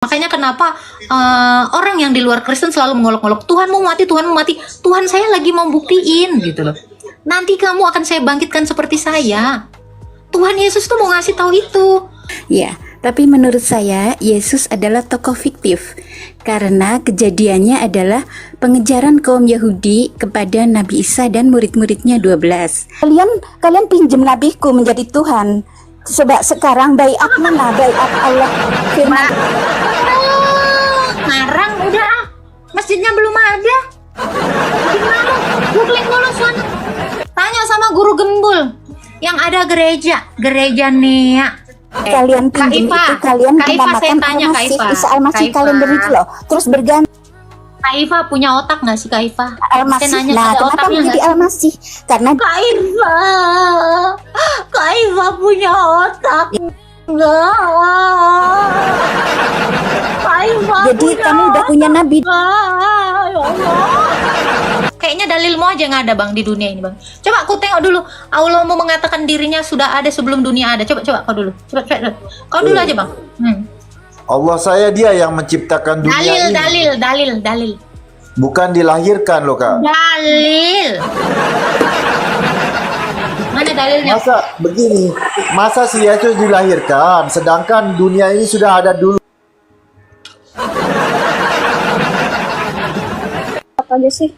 Makanya kenapa orang yang di luar Kristen selalu mengolok-olok, Tuhan mau mati, Tuhan mau mati. Tuhan, saya lagi mau buktiin gitu loh. Nanti kamu akan saya bangkitkan seperti saya. Tuhan Yesus tuh mau ngasih tahu itu. Ya, tapi menurut saya Yesus adalah tokoh fiktif karena kejadiannya adalah pengejaran kaum Yahudi kepada Nabi Isa dan murid-muridnya 12. Kalian pinjam nabiku menjadi Tuhan. Sebab sekarang baiat mana? Baiat Allah firman. Ngarang udah ah. Masjidnya belum ada. Gimana? Googling dulu sana. Tanya sama guru gembul. Yang ada gereja Nea. Kalian pinjam itu, kalian menamakan Al-Masih, Isa Al-Masih kalian beri itu loh. Terus berganti Kak Iva punya otak nggak sih Kak Iva? Al-Masih. Nah, kenapa menjadi Al-Masih? Karena Kak Iva punya otak. Enggak. Kak Iva jadi kamu udah punya nabi. Ya Allah. Kayaknya dalilmu aja nggak ada bang di dunia ini bang. Coba aku tengok dulu. Allah mau mengatakan dirinya sudah ada sebelum dunia ada. Coba kau dulu. Coba. Kau dulu aja bang. Allah saya dia yang menciptakan dunia ini. Dalil. Bukan dilahirkan loh kak. Dalil. Mana dalilnya? Masa begini, masa si Yesus dilahirkan, sedangkan dunia ini sudah ada dulu. Apa aja sih?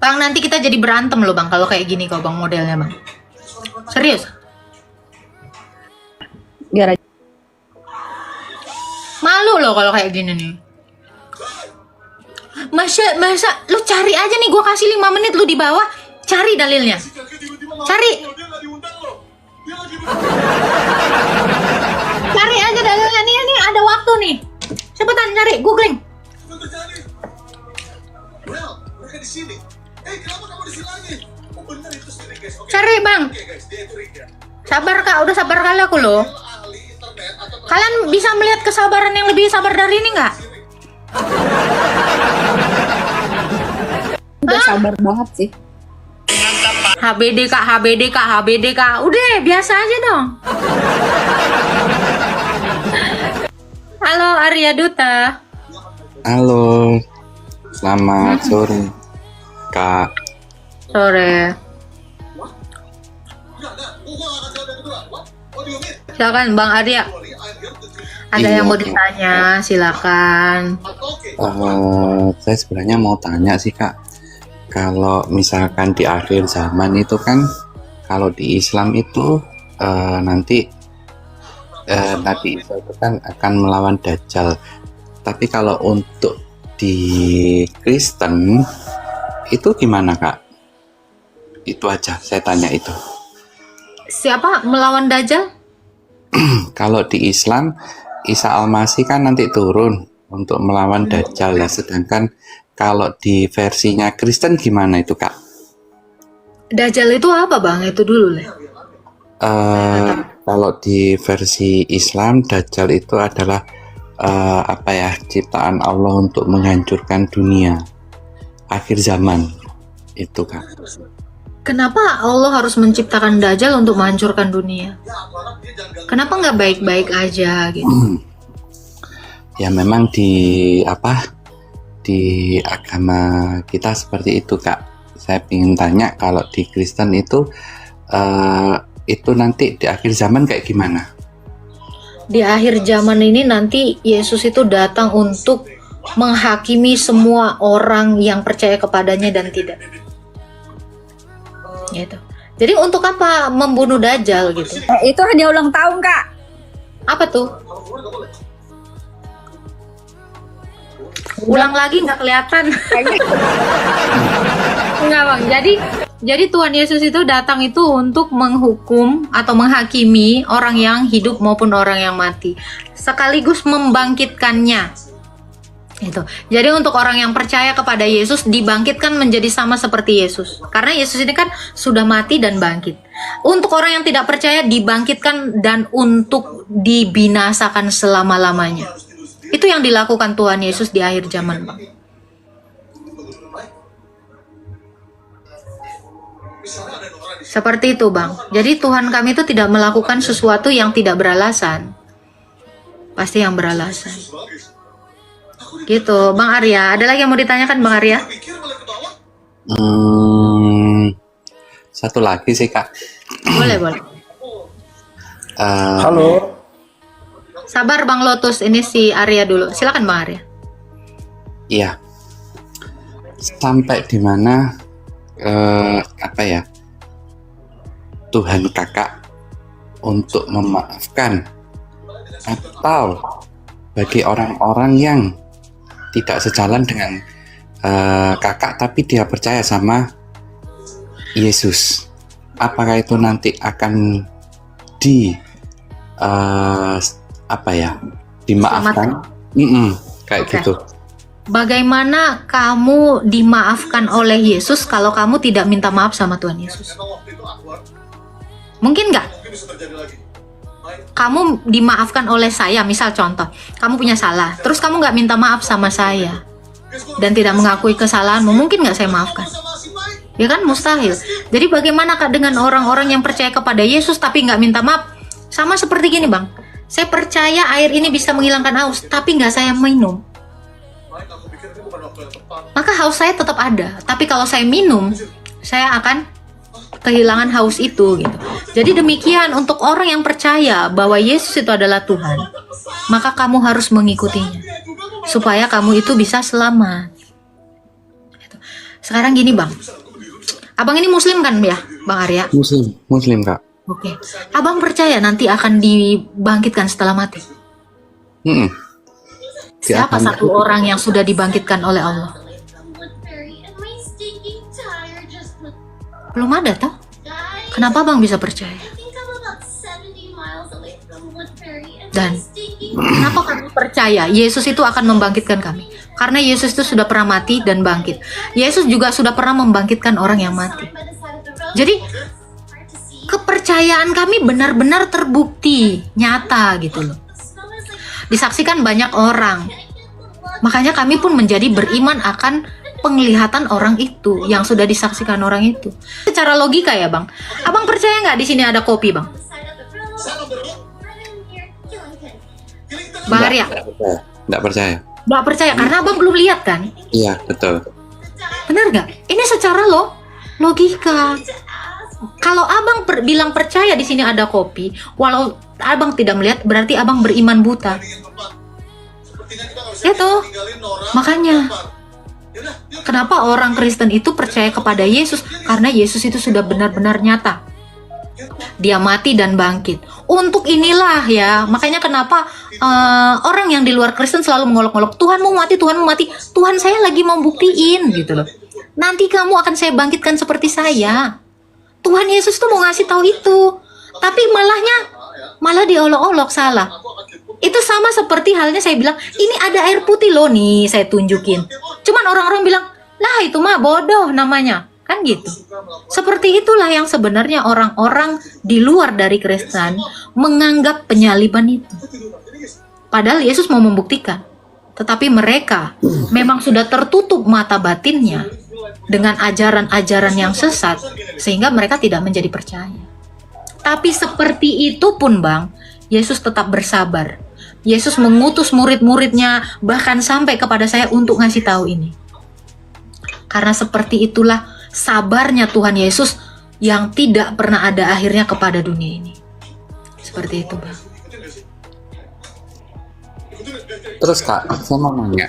Bang, nanti kita jadi berantem loh bang kalau kayak gini kok bang modelnya bang. Serius? Biar aja. Malu loh kalau kayak gini nih. Masa lu cari aja nih, gua kasih 5 menit lu di bawah, cari dalilnya. Cari aja dalilnya nih ada waktu nih. Cepetan cari, googling. Cari bang. Sabar kak, udah sabar kali aku loh. Kalian bisa melihat kesabaran yang lebih sabar dari ini nggak? Udah sabar banget sih. HBD kak. Udah biasa aja dong. Halo Arya Duta. Halo, selamat sore, Kak. Sore. Silakan Bang Arya. Ada yang mau ditanya, silakan. Saya sebenarnya mau tanya sih Kak, kalau misalkan di akhir zaman itu kan, kalau di Islam itu nanti Nabi Isa itu kan akan melawan Dajjal. Tapi kalau untuk di Kristen itu gimana Kak? Itu aja saya tanya itu. Siapa melawan Dajjal? Kalau di Islam Isa Al-Masih kan nanti turun untuk melawan Dajjal ya. Sedangkan kalau di versinya Kristen gimana itu Kak? Dajjal itu apa bang? Itu dulu lah. Kalau di versi Islam Dajjal itu adalah ciptaan Allah untuk menghancurkan dunia akhir zaman itu Kak. Kenapa Allah harus menciptakan Dajjal untuk menghancurkan dunia? Kenapa nggak baik-baik aja gitu? Ya memang di agama kita seperti itu Kak. Saya ingin tanya kalau di Kristen itu nanti di akhir zaman kayak gimana? Di akhir zaman ini nanti Yesus itu datang untuk menghakimi semua orang yang percaya kepadanya dan tidak. Gitu. Jadi untuk apa membunuh Dajjal gitu? Itu hadiah ulang tahun Kak. Apa tuh? Ulang lagi nggak kelihatan. Enggak bang. Jadi Tuhan Yesus itu datang itu untuk menghukum atau menghakimi orang yang hidup maupun orang yang mati, sekaligus membangkitkannya. Itu. Jadi untuk orang yang percaya kepada Yesus dibangkitkan menjadi sama seperti Yesus. Karena Yesus ini kan sudah mati dan bangkit. Untuk orang yang tidak percaya dibangkitkan dan untuk dibinasakan selama-lamanya. Itu yang dilakukan Tuhan Yesus di akhir zaman, Bang. Seperti itu, Bang. Jadi Tuhan kami itu tidak melakukan sesuatu yang tidak beralasan. pasti yang beralasan. Gitu, Bang Arya. Ada lagi yang mau ditanyakan, Bang Arya? Satu lagi sih, Kak. Boleh, boleh. Halo. Sabar Bang Lotus, ini si Arya dulu. Silakan Bang Arya. Iya. Sampai di mana Tuhan Kakak untuk memaafkan, atau bagi orang-orang yang tidak sejalan dengan Kakak tapi dia percaya sama Yesus, apakah itu nanti akan dimaafkan? Kayak Oke. gitu. Bagaimana kamu dimaafkan oleh Yesus kalau kamu tidak minta maaf sama Tuhan Yesus? Mungkin nggak? Kamu dimaafkan oleh saya, misal contoh, kamu punya salah, terus kamu nggak minta maaf sama saya dan tidak mengakui kesalahanmu, mungkin nggak saya maafkan? Ya kan, mustahil. Jadi bagaimana Kak dengan orang-orang yang percaya kepada Yesus tapi nggak minta maaf? Sama seperti gini Bang, saya percaya air ini bisa menghilangkan haus, tapi nggak saya minum, maka haus saya tetap ada. Tapi kalau saya minum, saya akan kehilangan haus itu gitu. Jadi demikian untuk orang yang percaya bahwa Yesus itu adalah Tuhan, maka kamu harus mengikutinya supaya kamu itu bisa selamat. Sekarang gini Bang, Abang ini Muslim kan ya Bang Arya? Muslim Kak. Oke. Abang percaya nanti akan dibangkitkan setelah mati? Siapa satu orang yang sudah dibangkitkan oleh Allah? Belum ada toh? Kenapa Abang bisa percaya? Dan kenapa kamu percaya Yesus itu akan membangkitkan kami? Karena Yesus itu sudah pernah mati dan bangkit. Yesus juga sudah pernah membangkitkan orang yang mati. Jadi kepercayaan kami benar-benar terbukti, nyata gitu loh. Disaksikan banyak orang. Makanya kami pun menjadi beriman akan penglihatan orang itu yang sudah disaksikan orang itu. Secara logika ya Bang, Abang percaya nggak di sini ada kopi Bang? Bang Arya? Nggak percaya. Nggak percaya karena Abang belum lihat kan? Iya, betul. Benar nggak? Ini secara logika. Kalau Abang bilang percaya di sini ada kopi, walau Abang tidak melihat, berarti Abang beriman buta. Itu makanya kenapa orang Kristen itu percaya kepada Yesus, karena Yesus itu sudah benar-benar nyata. Dia mati dan bangkit. Untuk inilah ya, makanya kenapa orang yang di luar Kristen selalu mengolok-olok, Tuhan mau mati, Tuhan mau mati. Tuhan, saya lagi mau buktiin gitu loh. Nanti kamu akan saya bangkitkan seperti saya. Tuhan Yesus tuh mau ngasih tahu itu, tapi malah diolok-olok, salah. Itu sama seperti halnya saya bilang, ini ada air putih loh nih, saya tunjukin. Cuman orang-orang bilang, lah itu mah bodoh namanya, kan gitu. Seperti itulah yang sebenarnya orang-orang di luar dari Kristen menganggap penyaliban itu. Padahal Yesus mau membuktikan, tetapi mereka memang sudah tertutup mata batinnya dengan ajaran-ajaran yang sesat, sehingga mereka tidak menjadi percaya. Tapi seperti itu pun Bang, Yesus tetap bersabar. Yesus mengutus murid-muridnya bahkan sampai kepada saya untuk ngasih tahu ini. Karena seperti itulah sabarnya Tuhan Yesus yang tidak pernah ada akhirnya kepada dunia ini. Seperti itu Bang. Terus Kak, saya mau nanya.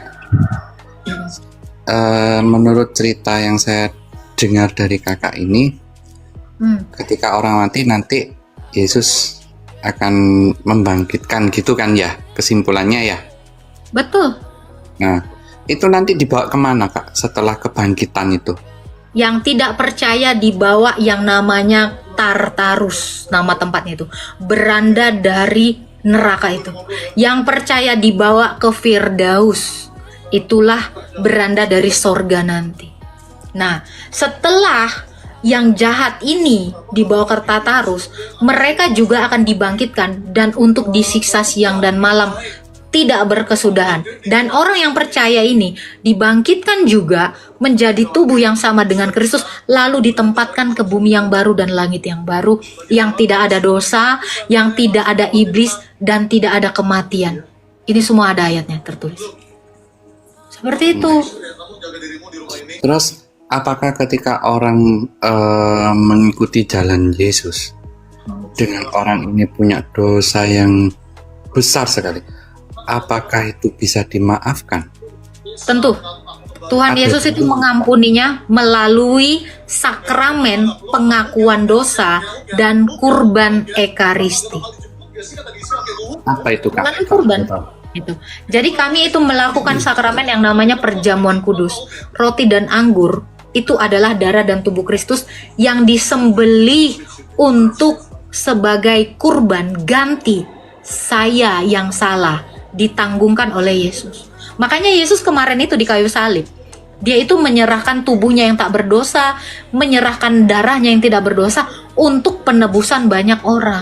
Menurut cerita yang saya dengar dari kakak ini, ketika orang mati nanti Yesus akan membangkitkan gitu kan ya, kesimpulannya ya? Betul. Nah, itu nanti dibawa kemana Kak setelah kebangkitan itu? Yang tidak percaya dibawa yang namanya Tartarus, nama tempatnya itu, beranda dari neraka itu. Yang percaya dibawa ke Firdaus, itulah beranda dari sorga nanti. Nah, setelah yang jahat ini dibawa ke Tartarus, mereka juga akan dibangkitkan dan untuk disiksa siang dan malam tidak berkesudahan. Dan orang yang percaya ini dibangkitkan juga menjadi tubuh yang sama dengan Kristus, lalu ditempatkan ke bumi yang baru dan langit yang baru, yang tidak ada dosa, yang tidak ada iblis, dan tidak ada kematian. Ini semua ada ayatnya tertulis. Seperti itu. Terus apakah ketika orang mengikuti jalan Yesus dengan orang ini punya dosa yang besar sekali, apakah itu bisa dimaafkan? Tentu. Tuhan Yesus itu mengampuninya melalui sakramen pengakuan dosa dan kurban ekaristi. Apa itu, Kak? Melalui kurban. Itu. Jadi kami itu melakukan sakramen yang namanya perjamuan kudus. Roti dan anggur itu adalah darah dan tubuh Kristus yang disembelih untuk sebagai kurban ganti saya yang salah, ditanggungkan oleh Yesus. Makanya Yesus kemarin itu di kayu salib, dia itu menyerahkan tubuhnya yang tak berdosa, menyerahkan darahnya yang tidak berdosa untuk penebusan banyak orang.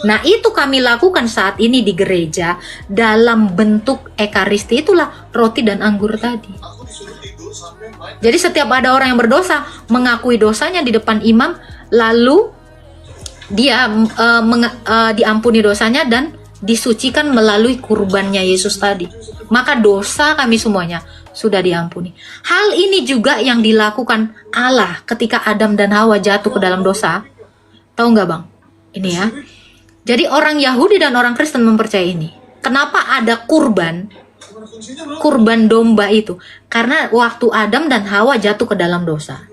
Nah, itu kami lakukan saat ini di gereja dalam bentuk ekaristi, itulah roti dan anggur tadi. Jadi setiap ada orang yang berdosa, mengakui dosanya di depan imam, lalu dia diampuni dosanya dan disucikan melalui kurbannya Yesus tadi. Maka dosa kami semuanya sudah diampuni. Hal ini juga yang dilakukan Allah ketika Adam dan Hawa jatuh ke dalam dosa. Tahu nggak, Bang? Ini ya. Jadi orang Yahudi dan orang Kristen mempercayai ini. Kenapa ada kurban domba itu? Karena waktu Adam dan Hawa jatuh ke dalam dosa,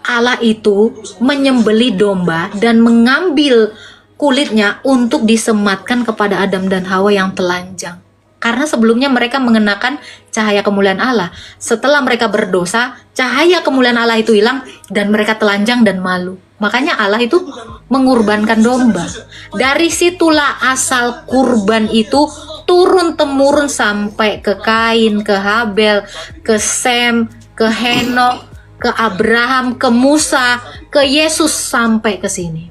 Allah itu menyembelih domba dan mengambil kulitnya untuk disematkan kepada Adam dan Hawa yang telanjang. Karena sebelumnya mereka mengenakan cahaya kemuliaan Allah. Setelah mereka berdosa, cahaya kemuliaan Allah itu hilang dan mereka telanjang dan malu. Makanya Allah itu mengorbankan domba. Dari situlah asal kurban itu turun-temurun sampai ke Kain, ke Habel, ke Sem, ke Henok, ke Abraham, ke Musa, ke Yesus sampai ke sini.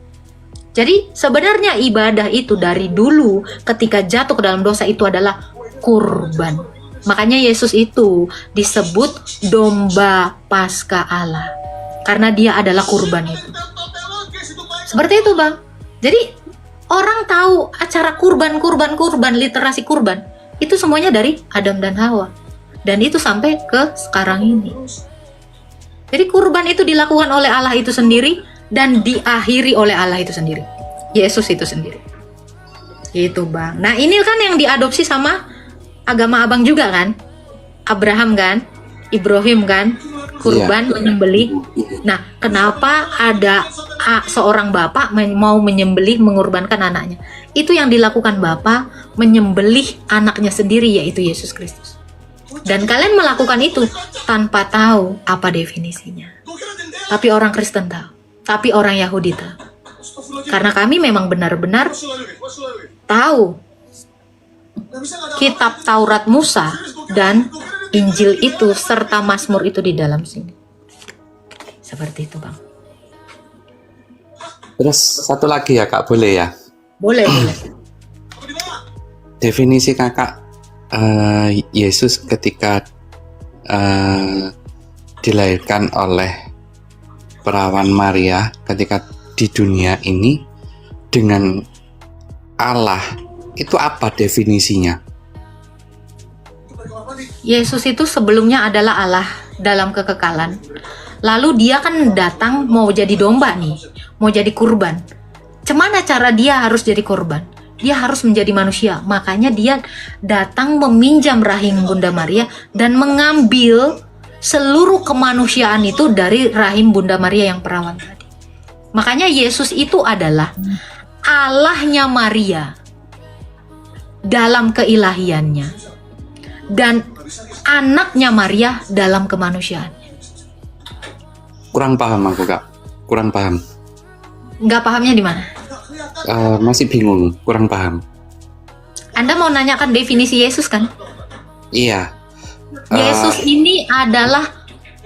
Jadi sebenarnya ibadah itu dari dulu ketika jatuh ke dalam dosa itu adalah kurban. Makanya Yesus itu disebut domba Paskah Allah. Karena dia adalah kurban itu. Seperti itu, Bang. Jadi orang tahu acara kurban, literasi kurban itu semuanya dari Adam dan Hawa. Dan itu sampai ke sekarang ini. Jadi kurban itu dilakukan oleh Allah itu sendiri dan diakhiri oleh Allah itu sendiri. Yesus itu sendiri. Gitu, Bang. Nah, ini kan yang diadopsi sama agama Abang juga kan? Abraham kan? Ibrahim kan? Kurban, menyembelih. Nah, kenapa ada seorang bapak mau menyembelih, mengorbankan anaknya? Itu yang dilakukan bapak, menyembelih anaknya sendiri, yaitu Yesus Kristus. Dan kalian melakukan itu tanpa tahu apa definisinya. Tapi orang Kristen tahu. Tapi orang Yahudi tahu. Karena kami memang benar-benar tahu kitab Taurat Musa dan Injil itu serta Mazmur itu di dalam sini. Seperti itu, Bang. Terus satu lagi ya, Kak, boleh ya? Boleh. Definisi Kakak Yesus ketika dilahirkan oleh perawan Maria ketika di dunia ini dengan Allah, itu apa definisinya? Yesus itu sebelumnya adalah Allah dalam kekekalan. Lalu dia kan datang mau jadi domba nih, mau jadi kurban. Cemana cara dia harus jadi kurban? Dia harus menjadi manusia. Makanya dia datang meminjam rahim Bunda Maria dan mengambil seluruh kemanusiaan itu dari rahim Bunda Maria yang perawan tadi. Makanya Yesus itu adalah Allahnya Maria dalam keilahiannya dan anaknya Maria dalam kemanusiaannya. Kurang paham aku, Kak. Kurang paham. Nggak pahamnya di mana? Masih bingung, kurang paham. Anda mau nanyakan definisi Yesus kan? Iya. Yesus ini adalah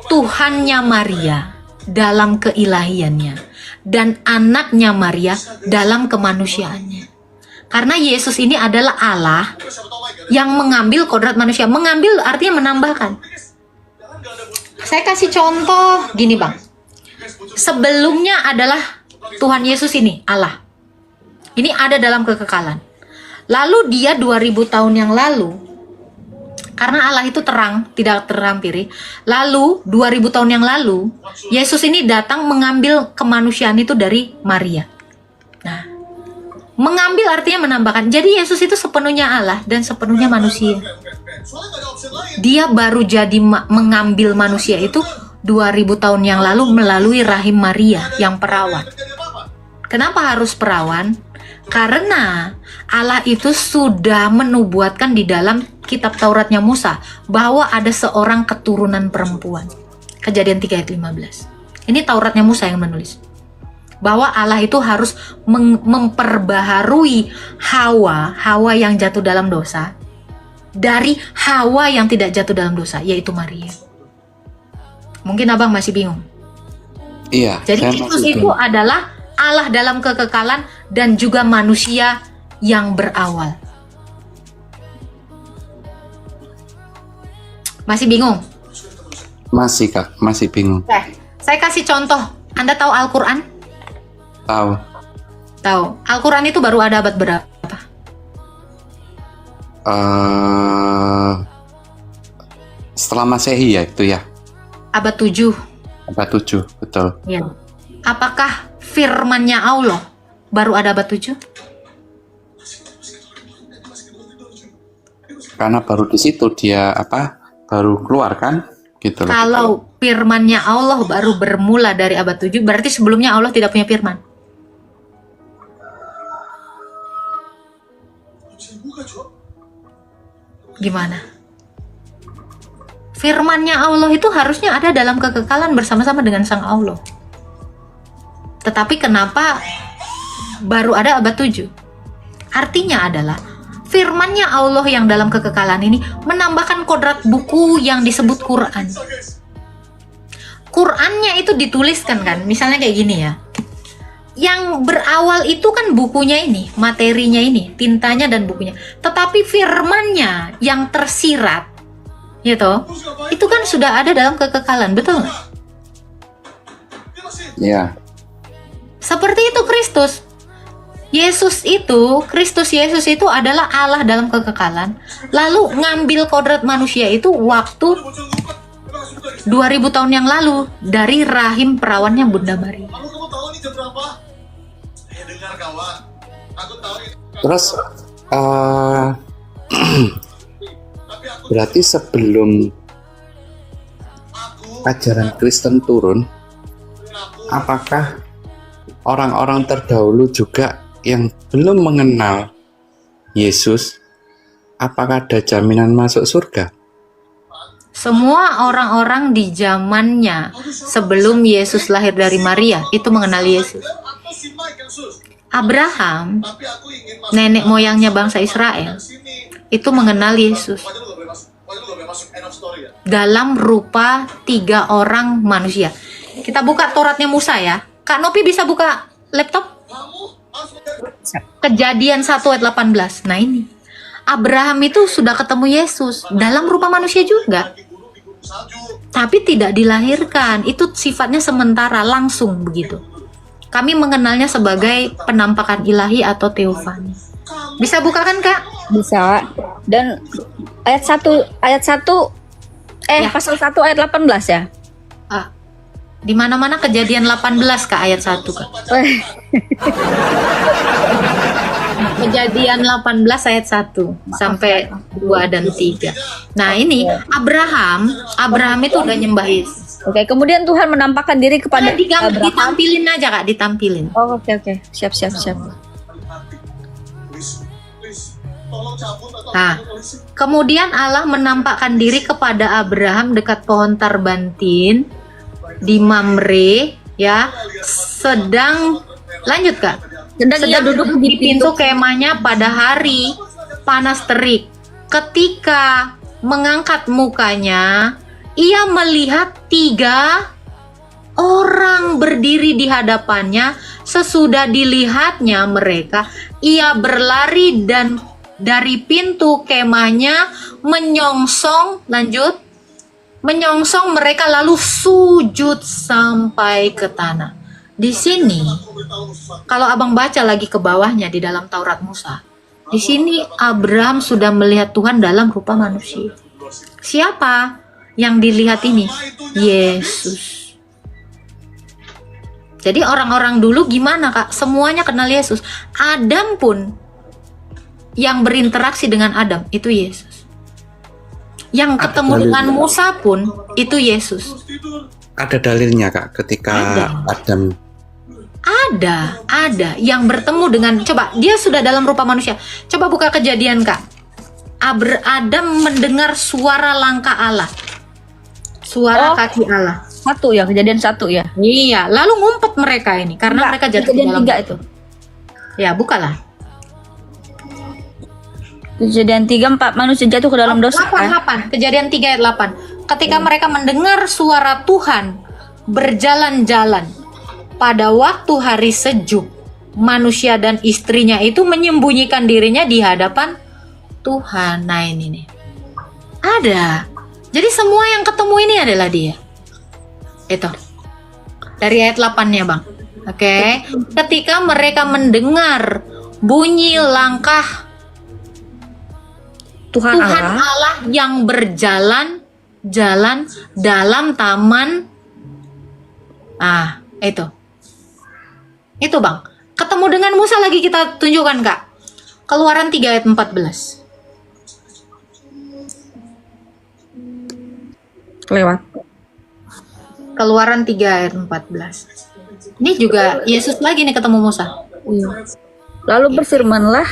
Tuhannya Maria dalam keilahiannya dan anaknya Maria dalam kemanusiaannya. Karena Yesus ini adalah Allah yang mengambil kodrat manusia. Mengambil artinya menambahkan. Saya kasih contoh gini, Bang. Sebelumnya adalah Tuhan Yesus ini Allah. Ini ada dalam kekekalan. Lalu dia 2000 tahun yang lalu, karena Allah itu terang, tidak terhampiri. Lalu 2000 tahun yang lalu, Yesus ini datang mengambil kemanusiaan itu dari Maria. Nah, mengambil artinya menambahkan. Jadi Yesus itu sepenuhnya Allah dan sepenuhnya manusia. Dia baru jadi mengambil manusia itu 2000 tahun yang lalu melalui rahim Maria yang perawan. Kenapa harus perawan? Karena Allah itu sudah menubuatkan di dalam kitab Tauratnya Musa bahwa ada seorang keturunan perempuan. Kejadian 3 ayat 15. Ini Tauratnya Musa yang menulis. Bahwa Allah itu harus memperbaharui Hawa yang jatuh dalam dosa dari Hawa yang tidak jatuh dalam dosa, yaitu Maria. Mungkin abang masih bingung. Iya. Jadi Yesus itu adalah Allah dalam kekekalan dan juga manusia yang berawal. Masih bingung? Masih Kak, masih bingung. Saya kasih contoh. Anda tahu Al-Quran? Tahu. Tahu. Al-Quran itu baru ada abad berapa? Setelah Masehi ya itu ya. Abad 7. Abad 7, betul. Ya. Apakah firman-Nya Allah baru ada abad 7? Karena baru di situ dia baru keluar kan gitu loh. Kalau firman-Nya Allah baru bermula dari abad 7, berarti sebelumnya Allah tidak punya firman. Gimana? Firman-Nya Allah itu harusnya ada dalam kekekalan bersama-sama dengan Sang Allah. Tetapi kenapa baru ada abad 7? Artinya adalah firman-Nya Allah yang dalam kekekalan ini menambahkan kodrat buku yang disebut Quran. Qurannya itu dituliskan kan, misalnya kayak gini ya. Yang berawal itu kan bukunya ini, materinya ini, tintanya dan bukunya. Tetapi firman-Nya yang tersirat, gitu, itu kan sudah ada dalam kekekalan, betul nggak? Iya. Seperti itu Kristus. Kristus Yesus itu adalah Allah dalam kekekalan. Lalu ngambil kodrat manusia itu waktu 2000 tahun yang lalu dari rahim perawannya Bunda Maria. Terus berarti sebelum ajaran Kristen turun, apakah orang-orang terdahulu juga yang belum mengenal Yesus, apakah ada jaminan masuk surga? Semua orang-orang di zamannya sebelum Yesus lahir dari Maria itu mengenal Yesus. Abraham, nenek moyangnya bangsa Israel, itu mengenal Yesus dalam rupa 3 orang manusia. Kita buka Tauratnya Musa ya. Kak Nopi bisa buka laptop? Kejadian 1 ayat 18. Nah ini, Abraham itu sudah ketemu Yesus dalam rupa manusia juga, tapi tidak dilahirkan. Itu sifatnya sementara, langsung begitu. Kami mengenalnya sebagai penampakan ilahi atau teofani. Bisa bukakan Kak? Bisa. Dan ayat 1 Ya. pasal 1 ayat 18 ya. Di mana-mana Kejadian 18 Kak, ayat 1 Kak. Kejadian 18 ayat 1 sampai 2 dan 3. Nah ini Abraham itu udah nyembah Yesus. Oke, kemudian Tuhan menampakkan diri kepada Abraham. Ditampilin aja Kak, ditampilin. Oh, oke. Siap. Nah, kemudian Allah menampakkan diri kepada Abraham dekat pohon tarbantin di Mamre, ya. Lanjut Kak. Sedang duduk di pintu kemahnya pada hari panas terik. Ketika mengangkat mukanya, ia melihat 3 orang berdiri di hadapannya. Sesudah dilihatnya mereka, ia berlari dan dari pintu kemahnya menyongsong mereka lalu sujud sampai ke tanah. Di sini, kalau abang baca lagi ke bawahnya di dalam Taurat Musa, Di sini Abraham sudah melihat Tuhan dalam rupa manusia. Siapa yang dilihat ini? Yesus. Jadi orang-orang dulu gimana Kak? Semuanya kenal Yesus. Adam pun yang berinteraksi dengan Adam itu Yesus. Yang ketemu dengan Musa pun itu Yesus. Ada dalilnya Kak ketika Adam Ada yang bertemu dengan, coba dia sudah dalam rupa manusia. Coba buka Kejadian Kak. Adam mendengar suara langkah Allah, suara kaki Allah. 1 ya, Kejadian 1 ya. Iya, lalu ngumpet mereka ini karena mereka jatuh di dalam. Kejadian 3 itu. Ya, bukalah. Kejadian 3 4 manusia jatuh ke dalam dosa. 8. Kejadian 3 ayat 8. Ketika mereka mendengar suara Tuhan berjalan-jalan pada waktu hari sejuk, manusia dan istrinya itu menyembunyikan dirinya di hadapan Tuhan. Nah ini nih. Ada. Jadi semua yang ketemu ini adalah dia. Itu. Dari ayat 8-nya, Bang. Oke. Ketika mereka mendengar bunyi langkah Tuhan Allah yang berjalan-jalan dalam taman. Itu Bang. Ketemu dengan Musa lagi kita tunjukkan Kak. Keluaran 3 ayat 14. Lewat. Keluaran 3 ayat 14. Ini juga Yesus lagi nih ketemu Musa. Lalu berfirmanlah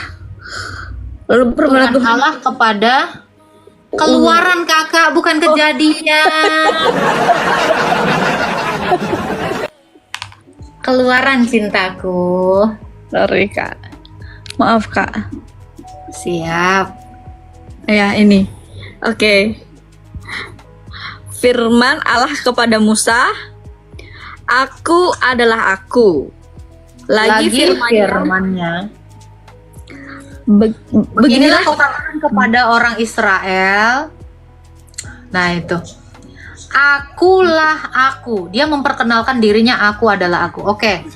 Tuhan Allah kepada Keluaran Kakak, bukan Kejadian. Keluaran cintaku. Sorry Kak. Maaf Kak. Siap. Ya ini. Oke. Firman Allah kepada Musa, Aku adalah aku. Lagi firman-Nya. Beginilah kau katakan kepada orang Israel. Nah itu. Akulah aku. Dia memperkenalkan dirinya, aku adalah aku. Oke.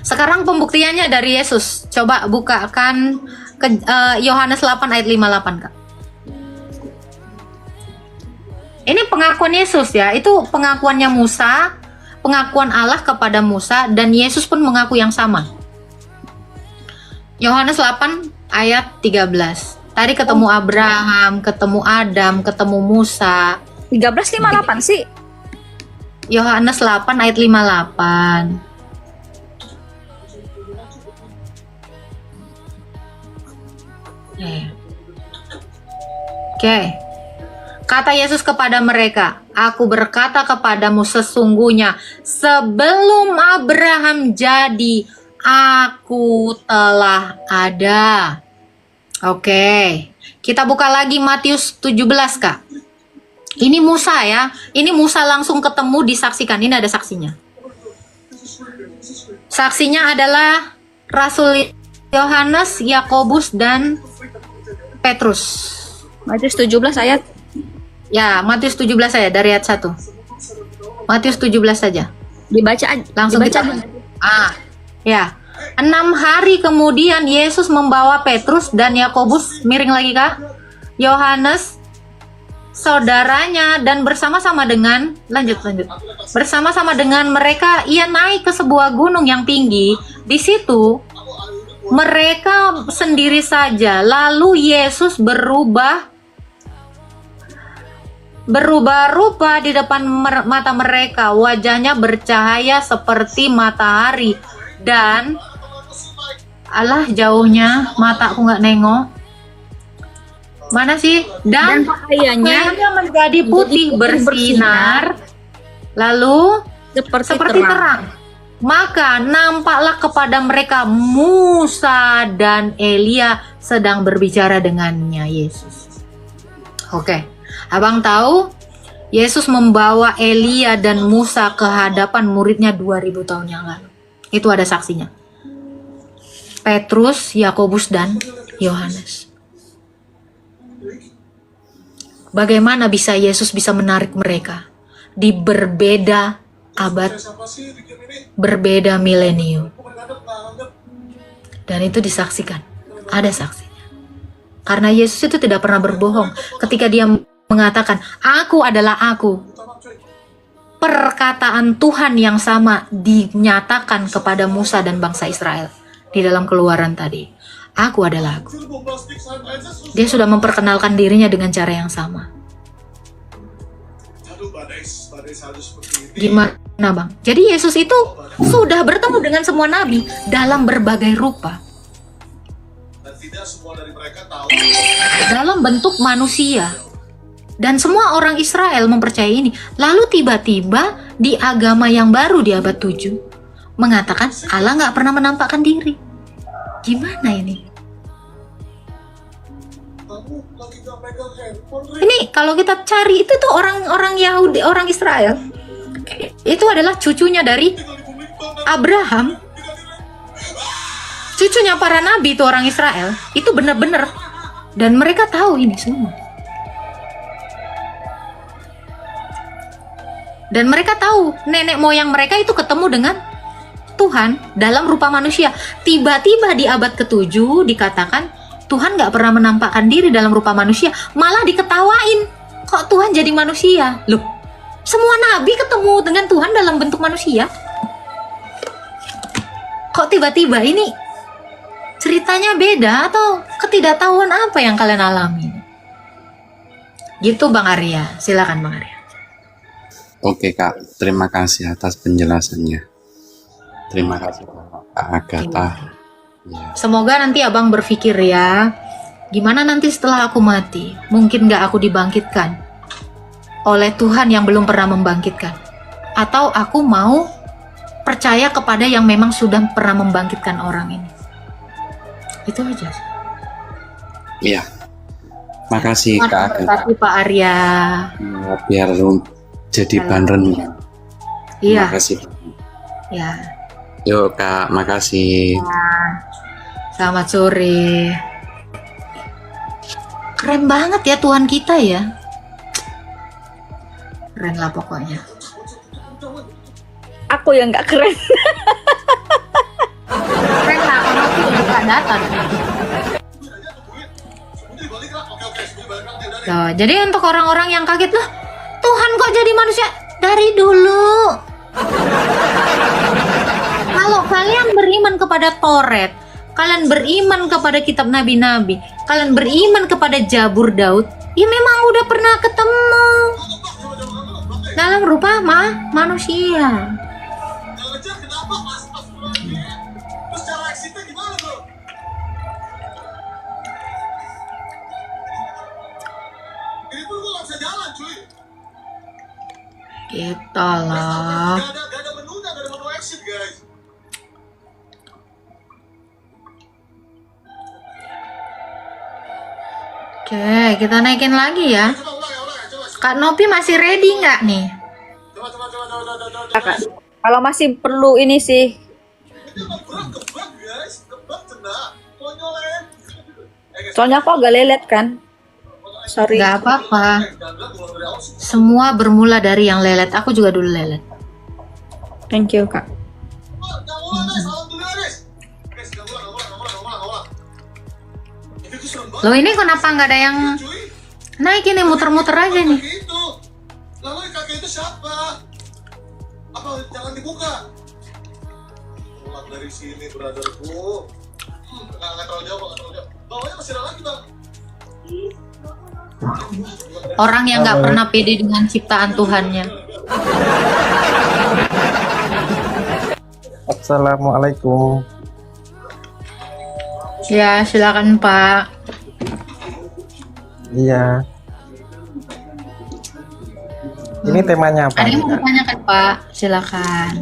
Sekarang pembuktiannya dari Yesus. Coba bukakan ke Yohanes 8 ayat 58 Kak. Ini pengakuan Yesus ya. Itu pengakuannya Musa, pengakuan Allah kepada Musa, dan Yesus pun mengaku yang sama. Yohanes 8 ayat 13. Tadi ketemu Abraham, ketemu Adam, ketemu Musa. 13:58 sih. Yohanes 8 ayat 58. Oke. Kata Yesus kepada mereka, Aku berkata kepadamu sesungguhnya, sebelum Abraham jadi, Aku telah ada. Oke. Kita buka lagi Matius 17 Kak. Ini Musa ya. Ini Musa langsung ketemu, disaksikan. Ini ada saksinya. Saksinya adalah Rasul Yohanes, Yakobus, dan Petrus. Matius 17 ayat. Ya, Matius 17 ayat dari ayat 1. Matius 17 saja. Dibaca langsung dibaca. Ya. 6 hari kemudian Yesus membawa Petrus dan Yakobus, miring lagi Kak, Yohanes, saudaranya, dan bersama-sama dengan bersama-sama dengan mereka ia naik ke sebuah gunung yang tinggi. Di situ mereka sendiri saja. Lalu Yesus berubah rupa di depan mata mereka. Wajahnya bercahaya seperti matahari, dan Allah, jauhnya mataku nggak nengok. Mana sih? Dan pakaiannya menjadi putih bersinar, lalu seperti terang. Maka nampaklah kepada mereka Musa dan Elia sedang berbicara dengannya Yesus. Oke. Abang tahu Yesus membawa Elia dan Musa ke hadapan muridnya 2000 tahun yang lalu. Itu ada saksinya. Petrus, Yakobus, dan Yohanes. Bagaimana bisa Yesus bisa menarik mereka di berbeda abad, berbeda milenium, dan itu disaksikan. Ada saksinya. Karena Yesus itu tidak pernah berbohong ketika dia mengatakan, "Aku adalah aku." Perkataan Tuhan yang sama dinyatakan kepada Musa dan bangsa Israel di dalam Keluaran tadi. Aku adalah aku. Dia sudah memperkenalkan dirinya dengan cara yang sama. Gimana Bang? Jadi Yesus itu sudah bertemu dengan semua nabi dalam berbagai rupa. Dalam bentuk manusia. Dan semua orang Israel mempercayai ini. Lalu tiba-tiba di agama yang baru di abad 7 mengatakan Allah nggak pernah menampakkan diri. Gimana ini? Ini kalau kita cari itu tuh orang-orang Yahudi, orang Israel. Itu adalah cucunya dari Abraham. Cucunya para nabi itu orang Israel. Itu benar-benar. Dan mereka tahu ini semua. Dan mereka tahu nenek moyang mereka itu ketemu dengan Tuhan dalam rupa manusia. Tiba-tiba di abad ke-7 dikatakan Tuhan gak pernah menampakkan diri dalam rupa manusia. Malah diketawain. Kok Tuhan jadi manusia? Loh, semua nabi ketemu dengan Tuhan dalam bentuk manusia. Kok tiba-tiba ini ceritanya beda atau ketidaktahuan apa yang kalian alami? Gitu Bang Arya. Silakan Bang Arya. Oke Kak, terima kasih atas penjelasannya. Terima kasih Kak Agatha. Ya. Semoga nanti abang berpikir ya, gimana nanti setelah aku mati? Mungkin gak aku dibangkitkan oleh Tuhan yang belum pernah membangkitkan? Atau aku mau percaya kepada yang memang sudah pernah membangkitkan orang ini? Itu aja. Iya. Makasih Kak Agatha. Makasih Pak Arya. Ya, biar jadi bandren. Iya. Makasih. Ya. Yuk Kak, makasih. Selamat sore. Keren banget ya Tuhan kita ya. Keren lah pokoknya. Aku yang nggak keren. Keren lah karena aku udah buka data. Tuh, jadi untuk orang-orang yang kaget lah, Tuhan kok jadi manusia dari dulu. Kalau kalian beriman kepada Taurat, kalian beriman kepada kitab nabi-nabi, kalian beriman kepada Zabur Daud, ya memang udah pernah ketemu dalam rupa manusia. Kita lah. Oke, kita naikin lagi ya. Kak Nopi masih ready nggak nih? Kakak. Kalau masih perlu ini sih. Soalnya aku agak lelet kan. Sorry. Nggak apa-apa. Semua bermula dari yang lelet. Aku juga dulu lelet. Thank you Kak. Loh ini kenapa nggak ada yang naik ini, muter-muter aja nih. Lalu kakek itu siapa? Apa jangan dibuka? Pulang dari sini, brotherku. Nggak terlalu jauh, nggak terlalu jauh. Bawahnya masih ada lagi, Bang. Orang yang nggak pernah pede dengan ciptaan Tuhannya. Assalamualaikum. Ya, silakan Pak. Iya. Ini temanya apa? Ada yang mau ditanyakan Pak? Silakan.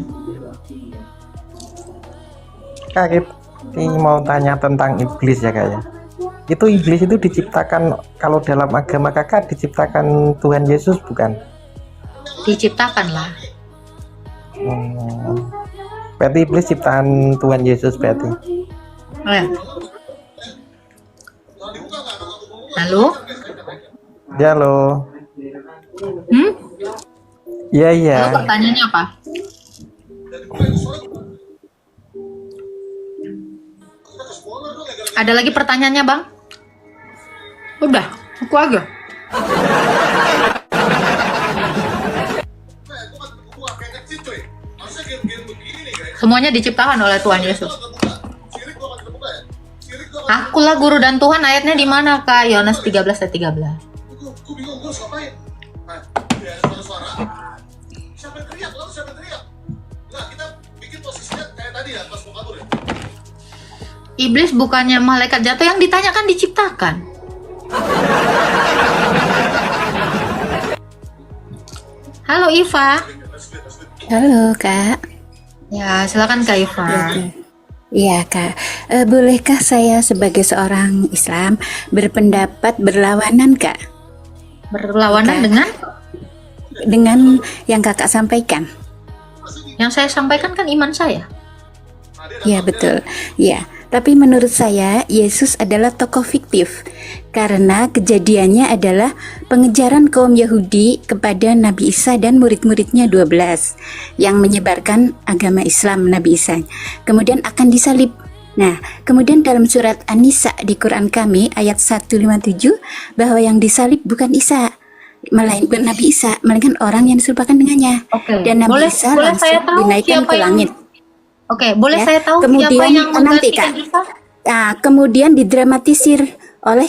Kak, kita mau tanya tentang iblis ya Kak ya. Itu iblis itu diciptakan, kalau dalam agama kakak diciptakan Tuhan Yesus bukan? Diciptakan lah. Berarti iblis ciptaan Tuhan Yesus berarti. Halo? Ya lo. Iya iya. Halo, pertanyaannya apa? Ada lagi pertanyaannya, Bang? Udah, aku aja. Gua kayak kecil coy. Masa game-game begini nih guys. Semuanya diciptakan oleh Tuhan Yesus. Sirik gua akan terbuka ya. Sirik gua. Akulah guru dan Tuhan, ayatnya di mana, Kak? Yohanes 13 ayat 13. Gua bingung gua harus ngapain. Nah, ya suara-suara. Siapa yang teriak? Lalu siapa yang teriak? Nah, kita bikin posisinya kayak tadi ya pas mau kabur ya. Iblis bukannya malaikat jatuh, yang ditanyakan diciptakan. Halo Iva. Halo Kak. Ya, silakan Kak Iva. Iya Kak, bolehkah saya sebagai seorang Islam berpendapat berlawanan Kak Berlawanan Kak. dengan yang Kakak sampaikan? yang saya sampaikan kan iman saya. Ya betul, ya. Tapi menurut saya Yesus adalah tokoh fiktif karena kejadiannya adalah pengejaran kaum Yahudi kepada Nabi Isa dan murid-muridnya 12 yang menyebarkan agama Islam Nabi Isa. Kemudian akan disalib. Nah, kemudian dalam surat An-Nisa di Quran kami ayat 157 bahwa yang disalib bukan Isa, melainkan Nabi Isa, melainkan orang yang diserupakan dengannya. Oke. Dan Nabi Boleh Isa saya langsung tahu dinaikkan siapa ke yang- langit. Oke, boleh Ya, saya tahu kemudian siapa yang nanti, menggantikan Kak. Isa? Nah, kemudian didramatisir oleh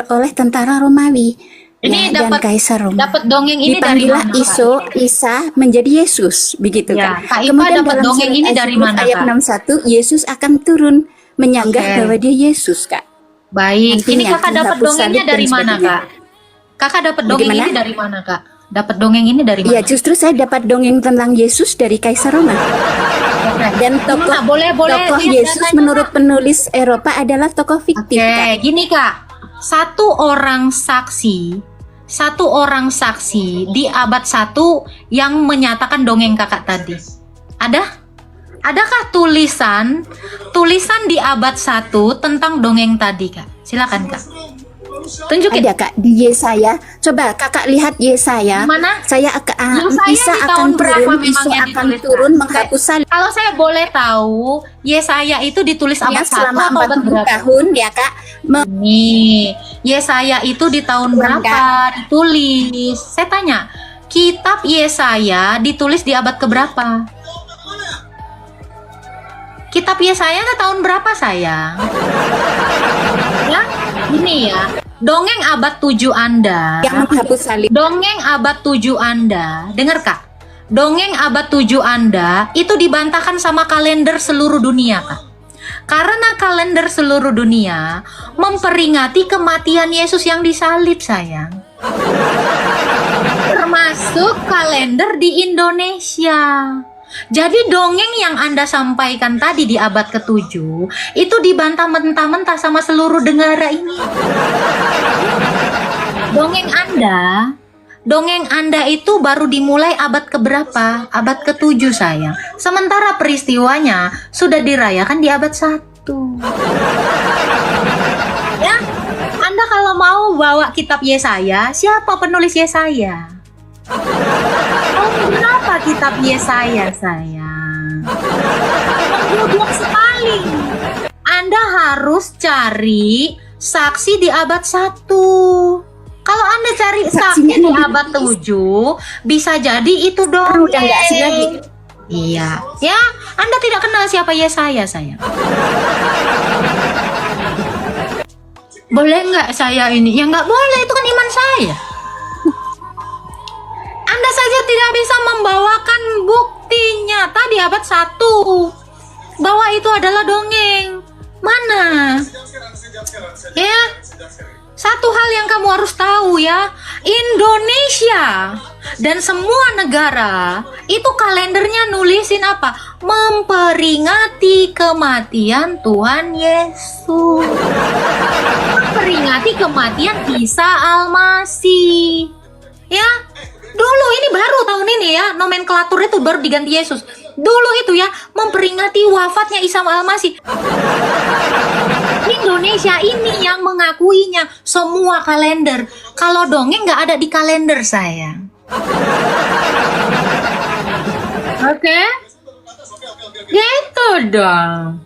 oleh tentara Romawi. Ini Ya, dan dapat- Kaisar Roma. Dapat dongeng ini dari Dipanggilah mana, Kak? Isa menjadi Yesus, begitu Ya, kan. Kak Iva dapat dalam dongeng surat ini dari Az-Zukhruf mana, ayat Kak? 61 Yesus akan turun menyanggah Oke. bahwa dia Yesus, Kak. Baik, ini Nantinya kakak dapat menghapus dongengnya salib dan dari mana, sebagainya. Kak? Kakak dapat dongeng Bagaimana? ini dari mana, Kak? Dapat dongeng ini dari mana? Ya, justru saya dapat dongeng tentang Yesus dari Kaisar Roma. Dan tokoh Gimana? Boleh tokoh lihat Yesus datanya, menurut penulis Eropa adalah tokoh fiktif, Oke, Kak. gini Kak. Satu orang saksi di abad 1 yang menyatakan dongeng kakak tadi. Ada? Adakah tulisan di abad 1 tentang dongeng tadi, Kak? Silakan, Kak. Tunjukin. Ada Kak di Yesaya. Coba Kakak lihat Yesaya. Mana? Saya akan Yesaya Isa di akan tahun berapa turun, memang Isa yang akan ditulis, turun Kak? menghapus salib. Kalau saya boleh tahu, Yesaya itu ditulis Ya, abad 1 selama atau abad 40 berapa? tahun ya Kak. Nih, Yesaya itu di tahun berapa ditulis? Saya tanya, kitab Yesaya ditulis di abad keberapa? Kitab Yesaya itu tahun berapa, sayang? Ya, ini ya. Dongeng abad 7 Anda. Yang menghapus salib. Dongeng abad 7 Anda, dengar Kak. Dongeng abad 7 Anda itu dibantahkan sama kalender seluruh dunia, Kak. Karena kalender seluruh dunia memperingati kematian Yesus yang disalib, sayang. Termasuk kalender di Indonesia. Jadi dongeng yang Anda sampaikan tadi di abad ke-7 itu dibantah mentah-mentah sama seluruh negara ini. Dongeng Anda itu baru dimulai abad keberapa? Abad ke-7, sayang. Sementara peristiwanya sudah dirayakan di abad 1. Ya, Anda kalau mau bawa kitab Yesaya, siapa penulis Yesaya? Oh, berapa kitab Yesaya, sayang? Goblok sekali. Anda harus cari saksi di abad 1. Kalau Anda cari saksi Saksinya di nanti abad 7, bisa jadi itu Udah nggak asing lagi. dongeng. Iya, ya, Anda tidak kenal siapa Yesaya, sayang. Boleh nggak saya ini? Ya nggak boleh, itu kan iman saya. Anda saja tidak bisa membawakan bukti nyata di abad 1 bahwa itu adalah dongeng. Mana? Ya, satu hal yang kamu harus tahu ya, Indonesia dan semua negara itu kalendernya nulisin apa? Memperingati kematian Tuhan Yesus. Memperingati kematian Isa Al-Masih. Ya, dulu ini baru tahun ini ya, nomenklatur itu baru diganti Yesus. Dulu itu ya, memperingati wafatnya Isa Al-Masih. Indonesia ini yang mengakuinya semua kalender. Kalau dongeng nggak ada di kalender, sayang. Oke? Gitu dong.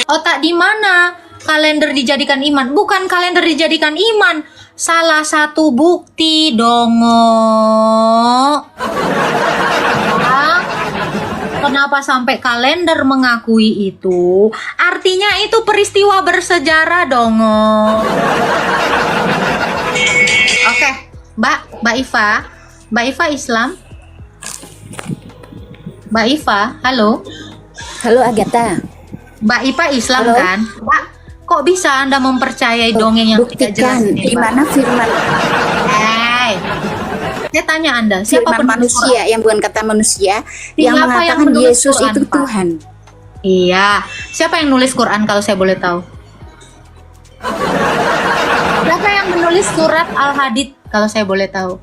Otak di mana? kalender dijadikan iman? Bukan kalender dijadikan iman. Salah satu bukti dongo. Ya. Kenapa sampai kalender mengakui itu? Artinya itu peristiwa bersejarah dongo. Oke, Mbak Iva Islam. Mbak Iva, halo. Halo Agatha. Mbak Iva Islam Halo. kan? Mbak, kok bisa Anda mempercayai dongeng yang tidak jelas Buktikan ini, di Mbak? mana firman Saya tanya Anda, siapa firman penulis manusia yang bukan kata manusia Siapa yang yang mengatakan menulis Yesus Quran, itu Pak? Tuhan. Quran? Iya, siapa yang nulis Quran kalau saya boleh tahu? Siapa yang menulis surat Al-Hadid kalau saya boleh tahu?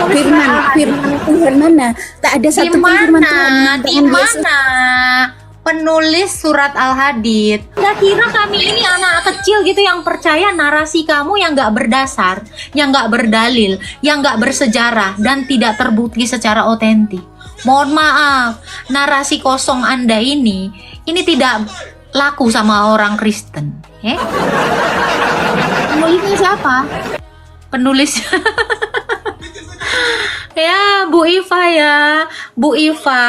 Firman Tuhan mana? Tak ada Di satu pun firman Tuhan yang mana? Di mengatakan Yesus. mana? Penulis surat Al-Hadid. Nggak kira kami ini anak kecil gitu yang percaya narasi kamu yang nggak berdasar, yang nggak berdalil, yang nggak bersejarah dan tidak terbukti secara otentik. Mohon maaf, narasi kosong Anda ini tidak laku sama orang Kristen. Penulisnya siapa? Penulis. Ya, Bu Iva,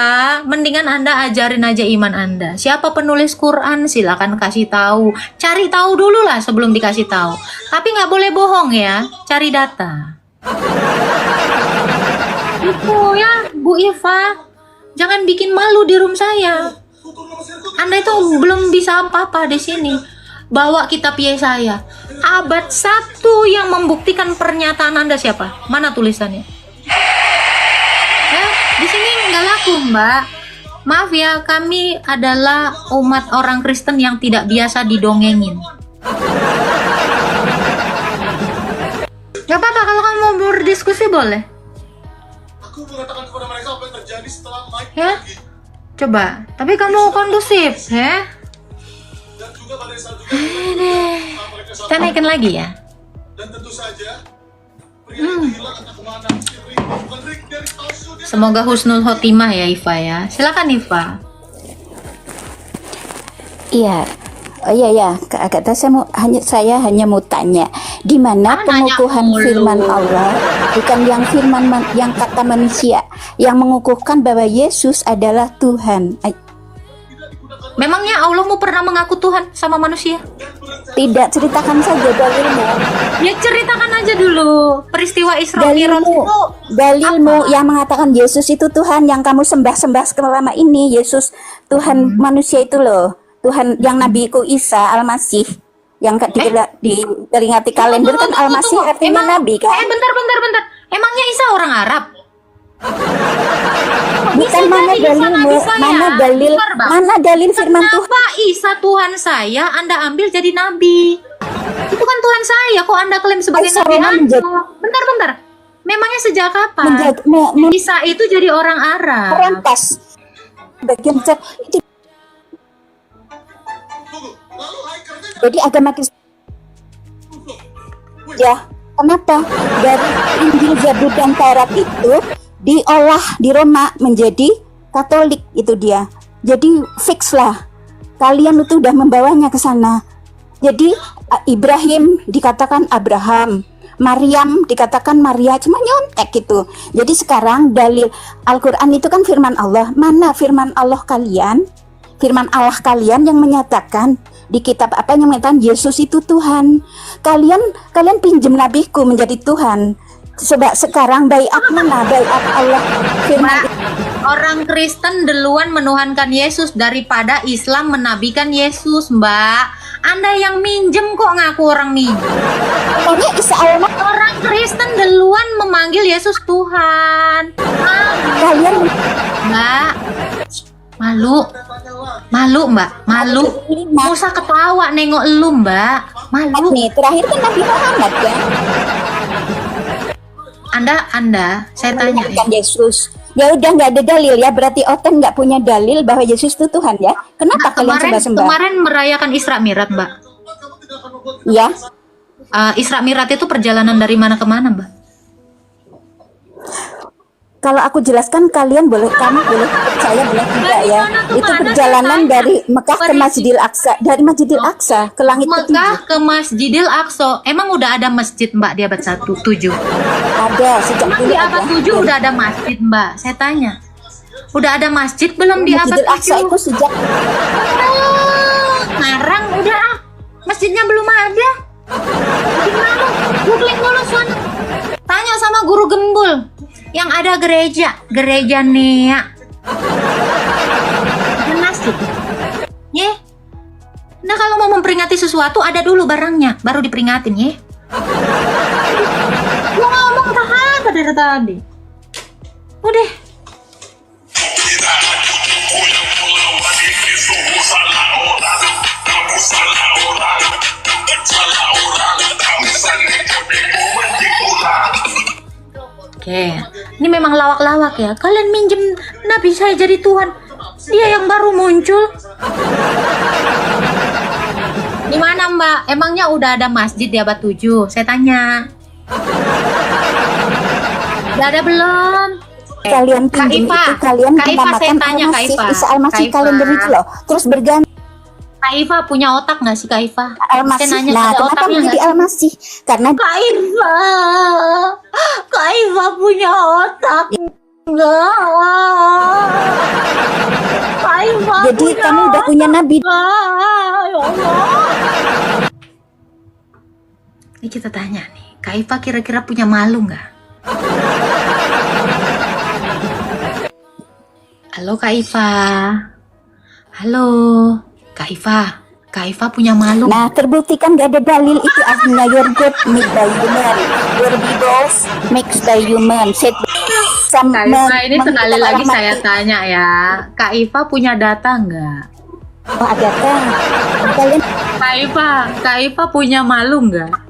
mendingan Anda ajarin aja iman Anda. Siapa penulis Quran? Silakan kasih tahu. Cari tahu dulu lah sebelum dikasih tahu. Tapi nggak boleh bohong ya, cari data. Itu ya, Bu Iva, jangan bikin malu di room saya. Anda itu belum bisa apa-apa di sini. Bawa kitab Yesaya. Abad 1 yang membuktikan pernyataan Anda siapa? Mana tulisannya? Di sini nggak laku, Mbak. Maaf ya, kami adalah umat orang Kristen yang tidak biasa didongengin. Gak apa-apa, kalau kamu mau berdiskusi boleh. Aku mengatakan kepada mereka apa yang terjadi setelah Mike Ya. pergi. Coba, tapi kamu kondusif, ya? Dan juga pada saat juga mereka saat Kita naikin lagi ya. dan tentu saja pria itu hilang entah kemana. Si Rick, bukan Rick dari palsu dia. Semoga husnul khotimah ya, Iva ya. Silakan Iva. Iya. Oh iya ya, Kak Agatha, saya hanya mau tanya, di mana Nanya pengukuhan mulu. firman Allah, bukan yang yang kata manusia, yang mengukuhkan bahwa Yesus adalah Tuhan. Memangnya Allah mau pernah mengaku Tuhan sama manusia? Tidak, ceritakan saja dalilmu. Ya ceritakan aja dulu peristiwa Isra Mi'raj Dalilmu, itu. dalilmu yang mengatakan Yesus itu Tuhan yang kamu sembah-sembah selama ini. Yesus Tuhan manusia itu loh, Tuhan yang Nabiku Isa Al-Masih yang diperingati kalender kan Al-Masih artinya Nabi kan. Bentar. Emangnya Isa orang Arab? Bukan, mana dalilmu, mana dalil firman Tuhan. Kenapa Isa Tuhan saya Anda ambil jadi nabi? Itu kan Tuhan saya, kok Anda klaim sebagai Isa nabi memang Anda? Bentar. Memangnya sejak kapan? Isa itu jadi orang Arab. Merampas bagian besar itu. Tunggu, lalu hikernya Jadi agama Kristen ya, kenapa dari Injil, Zabur dan Taurat itu diolah di Roma menjadi Katolik, itu dia. Jadi fix lah, kalian itu udah membawanya ke sana. Jadi Ibrahim dikatakan Abraham, Maryam dikatakan Maria, cuma nyontek gitu. Jadi sekarang dalil Al-Quran itu kan firman Allah. Mana firman Allah kalian? Firman Allah kalian yang menyatakan di kitab apa yang menyatakan Yesus itu Tuhan. Kalian pinjem nabiku menjadi Tuhan. Sebab sekarang baiat mana? Baiat Allah firman. Orang Kristen duluan menuhankan Yesus daripada Islam menabikan Yesus, Mbak. Anda yang minjem kok ngaku orang minjem. Pokoknya Isa Al-Masih Orang Kristen duluan memanggil Yesus Tuhan. kalian Mbak, malu, Mbak, malu. Nggak usah ketawa nengok lu, Mbak. Malu. nih terakhir kan Nabi Muhammad kan Anda, saya tanya ya. kan Yesus. Ya udah nggak ada dalil ya, berarti Oten nggak punya dalil bahwa Yesus itu Tuhan ya. Kenapa kalian sembah-sembah? Kemarin merayakan Isra Mi'raj, Mbak. kamu tidak akan membuat Ya, Isra Mi'raj itu perjalanan dari mana ke mana, Mbak? Kalau aku jelaskan kalian boleh, kamu boleh percaya boleh tidak ya. Mana tuh, Itu mana perjalanan saya dari Mekah ke Berisi. Masjidil Aqsa, dari Masjidil Aqsa ke langit Mekah ketujuh. ke Masjidil Aqsa. Emang udah ada masjid Mbak di abad 7? Ada sejak Emang dulu di abad ada. 7 udah ada masjid Mbak? Saya tanya. Udah ada masjid belum di abad Masjidil Aqsa 7? itu sejak Oh, ngarang udah ah. Masjidnya belum ada. Gimana? Googling dulu sana. Tanya sama guru gembul. Yang ada gereja Nea. Dan masjid. Ye. Nah kalau mau memperingati sesuatu ada dulu barangnya, baru diperingatin ye. Lu ngomong tahan pada dari tadi. Udah. Oke, ini memang lawak-lawak ya. Kalian minjem Nabi saya jadi Tuhan. Dia yang baru muncul. Di mana Mbak? Emangnya udah ada masjid di abad 7? Saya tanya. Udah ada belum? kalian Kak pinjam Iva, itu kalian Kak Iva, saya dinamakan tanya, Kak Al-Masih, Iva. Isa Al-Masih Kak Iva. kalender itu loh. Terus berganti Kak Iva punya otak nggak sih Kak Iva? Al-Masih. Saya nanya, Nah, ada kenapa otaknya menjadi nggak sih? Al-Masih? Karena Kak Iva, Kak Iva punya otak nggak? Kak Iva jadi punya kamu udah punya nabi. otak, ya Allah. Ini kita tanya nih, Kak Iva kira-kira punya malu nggak? Halo Kak Iva. Halo Kak Iva. Kak Iva punya malu. Nah, terbuktikan gak ada dalil itu aslinya your God made by human, your Bibles mixed by human. Set Kak Iva, ini sekali lagi saya tanya ya, Kak Iva punya data nggak? Oh, ada kan? Kalian Kak Iva punya malu nggak?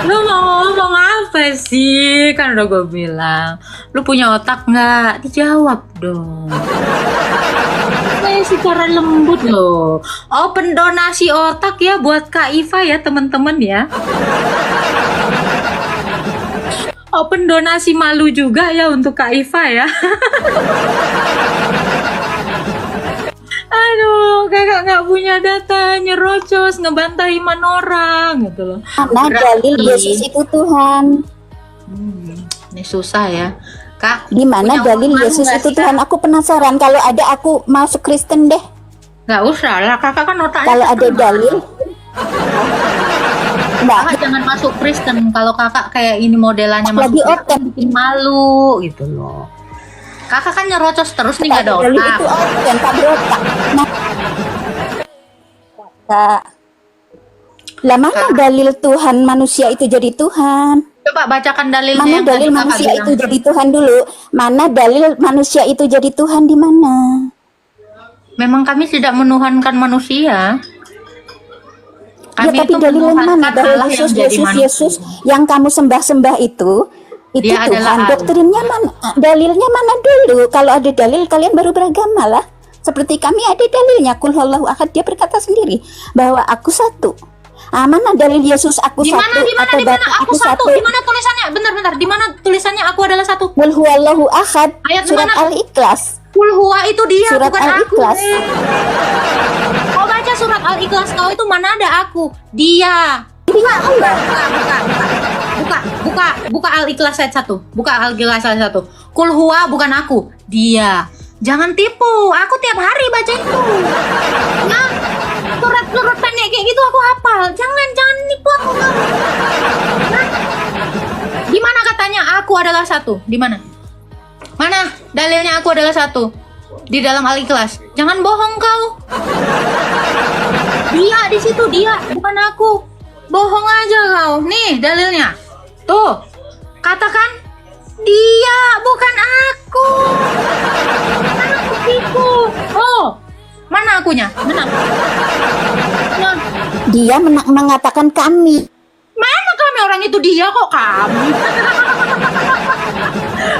Lu mau ngomong apa sih? Kan udah gue bilang, lu punya otak nggak? Dijawab dong. Saya secara lembut loh. Open donasi otak ya buat Kak Iva ya teman-teman ya. Open donasi malu juga ya untuk Kak Iva ya. Aduh, kakak nggak punya data, nyerocos, ngebantai iman orang gitu loh. mana dalil Yesus itu Tuhan? Ini susah ya, Kak. Di mana punya dalil malu Yesus nggak itu sih, Tuhan? Aku penasaran. Kalau ada aku masuk Kristen deh. Nggak usah lah, kakak kan otaknya. Kalau ada setengah. dalil, enggak. Kakak jangan masuk Kristen kalau kakak kayak ini modelannya Lagi masuk open. Kristen bikin malu gitu loh. Kakak kan nyerocos terus nih nggak ada Dalil otak. itu open, tak berotak. Nah, Kak. Lah mana dalil Tuhan manusia itu jadi Tuhan? Coba bacakan dalilnya. Mana yang dalil tadi kakak manusia bilang. itu jadi Tuhan dulu? Mana dalil manusia itu jadi Tuhan di mana? Memang kami tidak menuhankan manusia. Ya, tapi dalil yang mana? Dalil Allah Yesus, yang jadi manusia. Yesus yang kamu sembah-sembah itu Dia Tuhan. adalah Allah. Doktrinnya mana? Dalilnya mana dulu? Kalau ada dalil kalian baru beragama lah. Seperti kami ada dalilnya. Kul huwallahu ahad, dia berkata sendiri bahwa aku satu. Mana dalil Yesus aku Di satu mana? atau Bapa Aku satu. Di mana tulisannya? Bentar. Di mana tulisannya aku adalah satu? Kul huwallahu ahad, Ayat surat mana? Al-Ikhlas. Kul huwa itu dia, Surat bukan aku. Al-Ikhlas. Kau baca surat Al-Ikhlas kau itu mana ada aku? Dia. Buka Al-Ikhlas ayat 1. Buka Al-Ikhlas ayat 1. Kul huwa bukan aku, dia. Jangan tipu, aku tiap hari baca itu. Nah, surat-surat pendek kayak gitu aku hafal. Jangan nipu aku kamu. Nah, di mana katanya aku adalah satu? Di mana? Mana dalilnya aku adalah satu? Di dalam Al-Ikhlas. Jangan bohong kau. Dia di situ, dia, bukan aku. Bohong aja kau. Nih dalilnya. Tuh. Katakan dia, bukan aku. Mana aku? Oh. Mana akunya? Mana? Nah, Dia mengatakan kami. mana kami orang itu dia kok kami?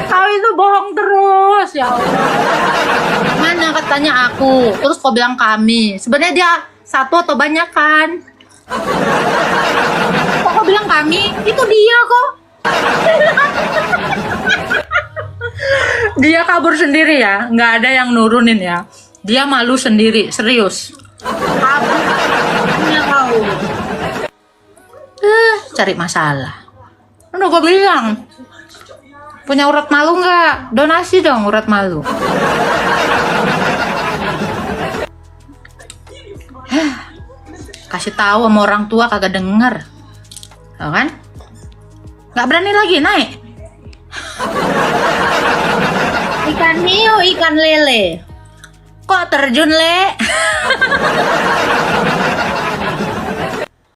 Kau itu bohong terus ya Allah. Mana katanya aku, terus kau bilang kami. Sebenarnya dia satu atau banyak kan? Kok kau bilang kami? Itu dia kok. Dia kabur sendiri ya, nggak ada yang nurunin ya. Dia malu sendiri, serius. Kabur, dia tahu. Cari masalah. Udah gue bilang, punya urat malu nggak? Donasi dong urat malu. Kasih tahu sama orang tua kagak denger, tau kan? Nggak berani lagi naik. Ikan hiu, ikan lele. Kok terjun, Le?